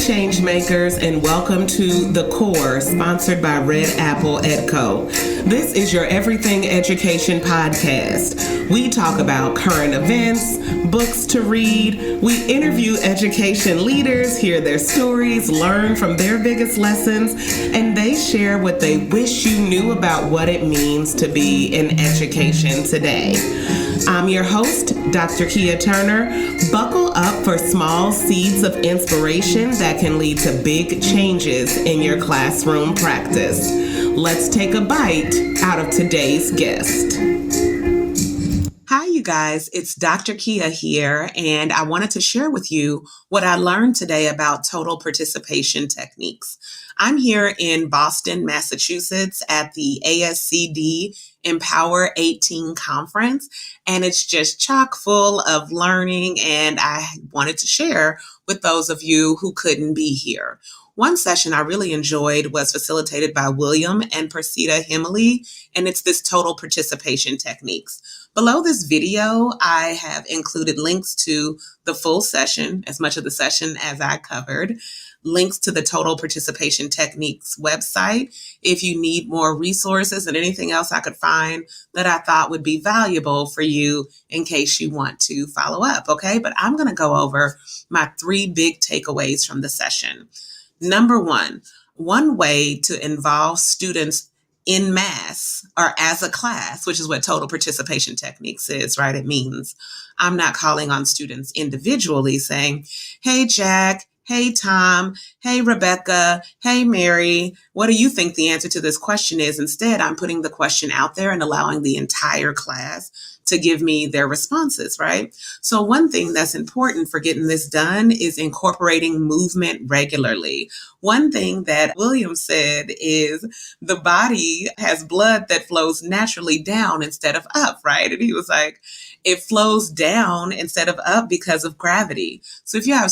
Change makers, and welcome to The Core, sponsored by Red Apple & This is your Everything Education podcast. We talk about current events, books to read. We interview education leaders, hear their stories, learn from their biggest lessons, and they share what they wish you knew about what it means to be in education today. I'm your host, Dr. Kia Turner. Buckle up for small seeds of inspiration that can lead to big changes in your classroom practice. Let's take a bite out of today's guest. Hi, you guys. It's Dr. Kia here, and I wanted to share with you what I learned today about total participation techniques. I'm here in Boston, Massachusetts at the ASCD Empower 18 conference, and it's just chock full of learning, and I wanted to share with those of you who couldn't be here. One session I really enjoyed was facilitated by William and Persida Himley, and it's this total participation techniques. Below this video, I have included links to the full session, as much of the session as I covered, links to the Total Participation Techniques website if you need more resources and anything else I could find that I thought would be valuable for you in case you want to follow up, okay? But I'm going to go over my 3 big takeaways from the session. Number one way to involve students in mass or as a class, which is what total participation techniques is, right? It means I'm not calling on students individually saying, hey, Jack, hey, Tom, hey, Rebecca, hey, Mary, what do you think the answer to this question is? Instead, I'm putting the question out there and allowing the entire class to give me their responses, right? So one thing that's important for getting this done is incorporating movement regularly. One thing that William said is the body has blood that flows naturally down instead of up, right? And he was like, it flows down instead of up because of gravity. So if you have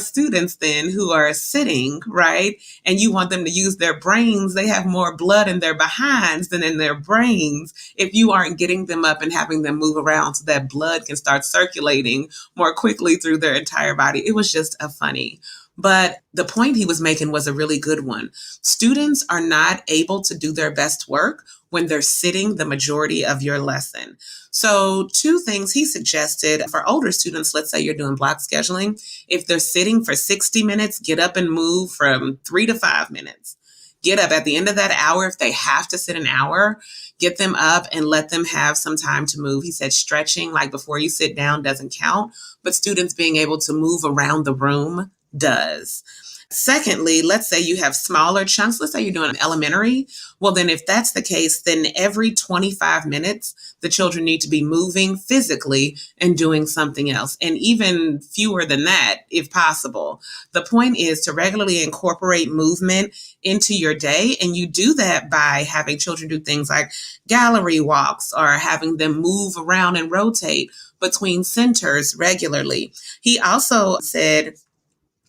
students then who are sitting, right, and you want them to use their brains, they have more blood in their behinds than in their brains if you aren't getting them up and having them move around so that blood can start circulating more quickly through their entire body. It was just a funny. But the point he was making was a really good one. Students are not able to do their best work when they're sitting the majority of your lesson. So 2 things he suggested for older students, let's say you're doing block scheduling, if they're sitting for 60 minutes, get up and move from 3 to 5 minutes. Get up at the end of that hour. If they have to sit an hour, get them up and let them have some time to move. He said stretching, like before you sit down, doesn't count, but students being able to move around the room does. Secondly, let's say you have smaller chunks. Let's say you're doing elementary. Well, then if that's the case, then every 25 minutes, the children need to be moving physically and doing something else. And even fewer than that, if possible. The point is to regularly incorporate movement into your day. And you do that by having children do things like gallery walks or having them move around and rotate between centers regularly. He also said,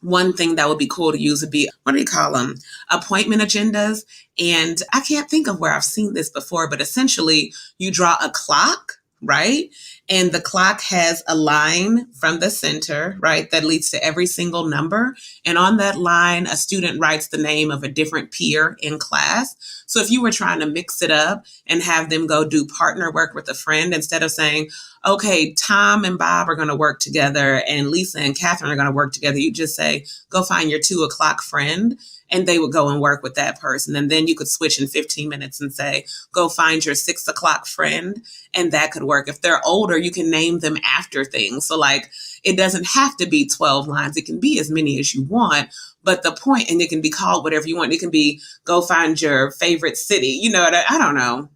one thing that would be cool to use would be, what do you call them? Appointment agendas. And I can't think of where I've seen this before, but essentially you draw a clock, right? And the clock has a line from the center, right, that leads to every single number. And on that line, a student writes the name of a different peer in class. So if you were trying to mix it up and have them go do partner work with a friend, instead of saying, okay, Tom and Bob are going to work together and Lisa and Catherine are going to work together, you just say, go find your 2 o'clock friend. And they would go and work with that person. And then you could switch in 15 minutes and say, go find your 6 o'clock friend. And that could work. If they're older, you can name them after things. So like, it doesn't have to be 12 lines. It can be as many as you want. But the point, and it can be called whatever you want. It can be, go find your favorite city. You know, I don't know.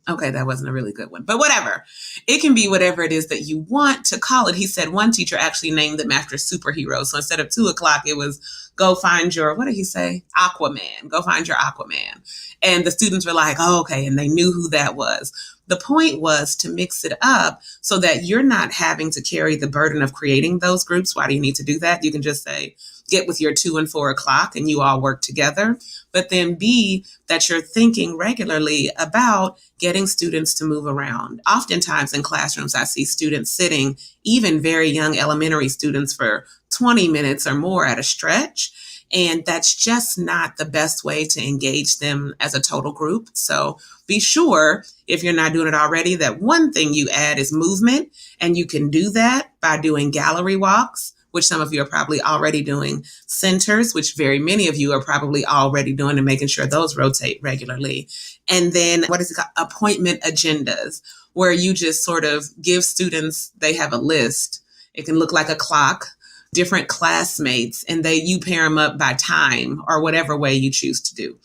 Okay, that wasn't a really good one, but whatever. It can be whatever it is that you want to call it. He said one teacher actually named them after superheroes. So instead of 2 o'clock, it was go find your, what did he say? Aquaman. Go find your Aquaman. And the students were like, oh, okay. And they knew who that was. The point was to mix it up so that you're not having to carry the burden of creating those groups. Why do you need to do that? You can just say, get with your 2 and 4 o'clock and you all work together. But then B, that you're thinking regularly about getting students to move around. Oftentimes in classrooms, I see students sitting, even very young elementary students, for 20 minutes or more at a stretch. And that's just not the best way to engage them as a total group. So be sure, if you're not doing it already, that one thing you add is movement. And you can do that by doing gallery walks, which some of you are probably already doing, centers, which very many of you are probably already doing, and making sure those rotate regularly. And then what is it called? Appointment agendas, where you just sort of give students, they have a list. It can look like a clock, different classmates, and you pair them up by time or whatever way you choose to do.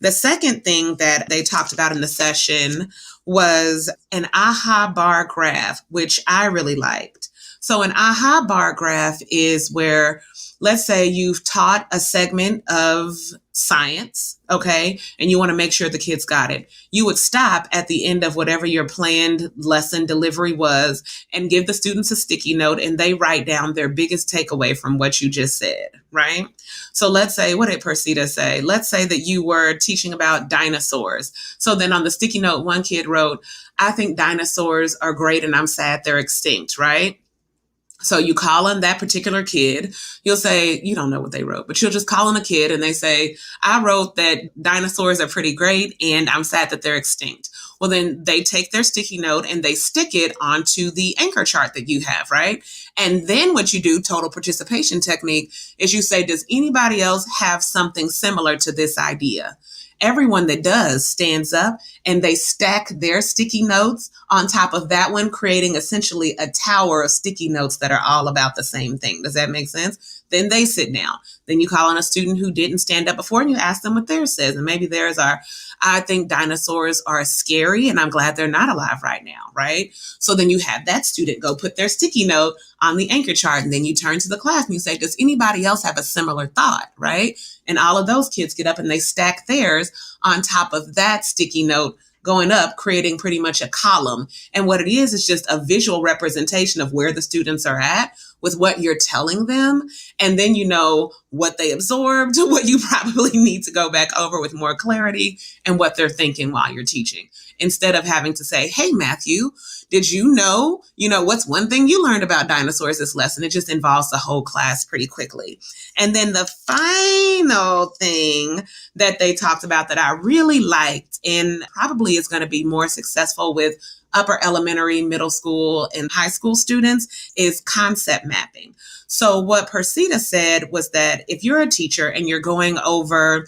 The second thing that they talked about in the session was an AHA bar graph, which I really liked. So an AHA bar graph is where, let's say you've taught a segment of science, okay, and you want to make sure the kids got it. You would stop at the end of whatever your planned lesson delivery was and give the students a sticky note, and they write down their biggest takeaway from what you just said, right? So let's say, what did Persida say? Let's say that you were teaching about dinosaurs. So then on the sticky note, one kid wrote, I think dinosaurs are great and I'm sad they're extinct, right? So you call on that particular kid. You'll say, you don't know what they wrote, but you'll just call on a kid and they say, I wrote that dinosaurs are pretty great and I'm sad that they're extinct. Well, then they take their sticky note and they stick it onto the anchor chart that you have, right? And then what you do, total participation technique, is you say, does anybody else have something similar to this idea? Everyone that does stands up and they stack their sticky notes on top of that one, creating essentially a tower of sticky notes that are all about the same thing. Does that make sense? Then they sit down. Then you call on a student who didn't stand up before and you ask them what theirs says. And maybe theirs are, I think dinosaurs are scary and I'm glad they're not alive right now, right? So then you have that student go put their sticky note on the anchor chart, and then you turn to the class and you say, does anybody else have a similar thought, right? And all of those kids get up and they stack theirs on top of that sticky note going up, creating pretty much a column. And what it is just a visual representation of where the students are at with what you're telling them. And then you know what they absorbed, what you probably need to go back over with more clarity, and what they're thinking while you're teaching. Instead of having to say, hey, Matthew, did you know, what's one thing you learned about dinosaurs this lesson? It just involves the whole class pretty quickly. And then the final thing that they talked about that I really liked, and probably is going to be more successful with upper elementary, middle school, and high school students, is concept mapping. So what Persida said was that if you're a teacher and you're going over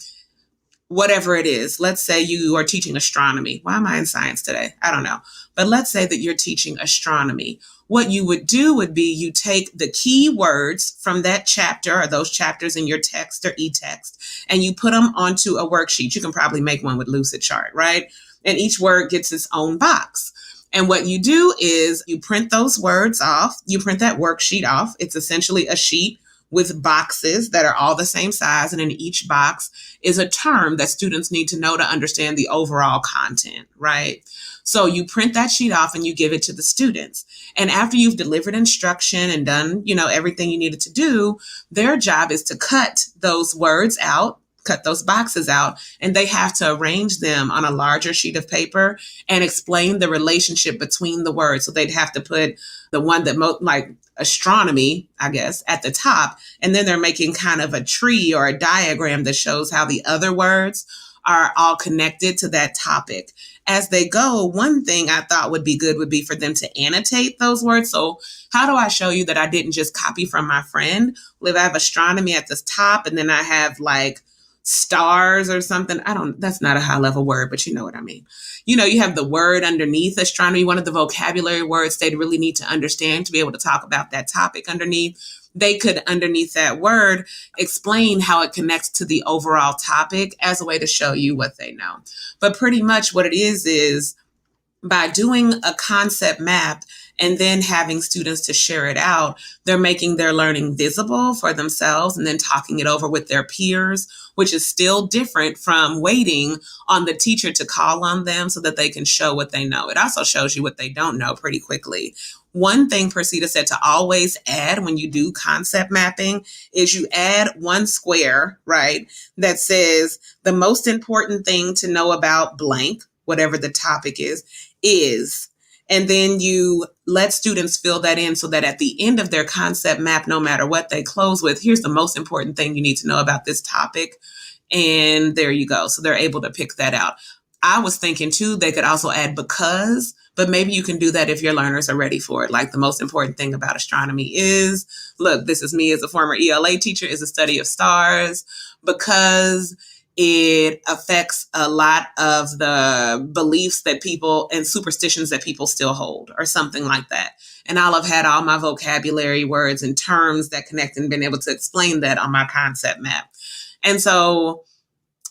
whatever it is, let's say you are teaching astronomy. Why am I in science today? I don't know. But let's say that you're teaching astronomy. What you would do would be you take the key words from that chapter or those chapters in your text or e-text, and you put them onto a worksheet. You can probably make one with Lucidchart, right? And each word gets its own box. And what you do is you print those words off. You print that worksheet off. It's essentially a sheet with boxes that are all the same size. And in each box is a term that students need to know to understand the overall content, right? So you print that sheet off and you give it to the students. And after you've delivered instruction and done, everything you needed to do, their job is to cut those words out, cut those boxes out, and they have to arrange them on a larger sheet of paper and explain the relationship between the words. So they'd have to put the one that like astronomy, I guess, at the top, and then they're making kind of a tree or a diagram that shows how the other words are all connected to that topic. As they go, one thing I thought would be good would be for them to annotate those words. So how do I show you that I didn't just copy from my friend? Well, if I have astronomy at the top and then I have like stars or something, that's not a high level word, but you know what I mean. You have the word underneath astronomy, one of the vocabulary words they'd really need to understand to be able to talk about that topic underneath. They could, underneath that word, explain how it connects to the overall topic as a way to show you what they know. But pretty much what it is by doing a concept map and then having students to share it out, they're making their learning visible for themselves and then talking it over with their peers, which is still different from waiting on the teacher to call on them so that they can show what they know. It also shows you what they don't know pretty quickly. One thing Persida said to always add when you do concept mapping is you add one square, right, that says the most important thing to know about blank, whatever the topic is, And then you let students fill that in so that at the end of their concept map, no matter what they close with, here's the most important thing you need to know about this topic. And there you go. So they're able to pick that out. I was thinking too, they could also add because, but maybe you can do that if your learners are ready for it. Like the most important thing about astronomy is, look, this is me as a former ELA teacher, is the study of stars, because it affects a lot of the beliefs that people and superstitions that people still hold, or something like that. And I'll have had all my vocabulary words and terms that connect and been able to explain that on my concept map. And so,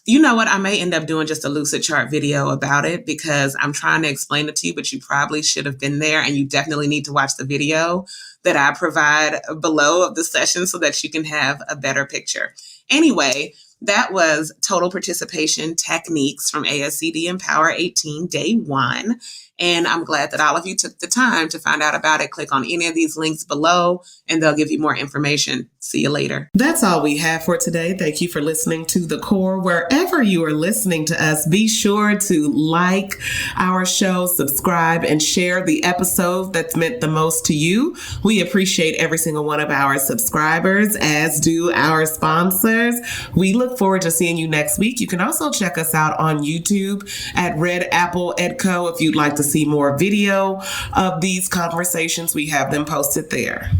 you know what? I may end up doing just a Lucid Chart video about it, because I'm trying to explain it to you, but you probably should have been there, and you definitely need to watch the video that I provide below of the session so that you can have a better picture. Anyway, that was Total Participation Techniques from ASCD Empower 18, Day 1. And I'm glad that all of you took the time to find out about it. Click on any of these links below and they'll give you more information. See you later. That's all we have for today. Thank you for listening to The Core. Wherever you are listening to us, be sure to like our show, subscribe, and share the episode that's meant the most to you. We appreciate every single one of our subscribers, as do our sponsors. We look forward to seeing you next week. You can also check us out on YouTube at Red Apple Edco if you'd like to see more video of these conversations. We have them posted there.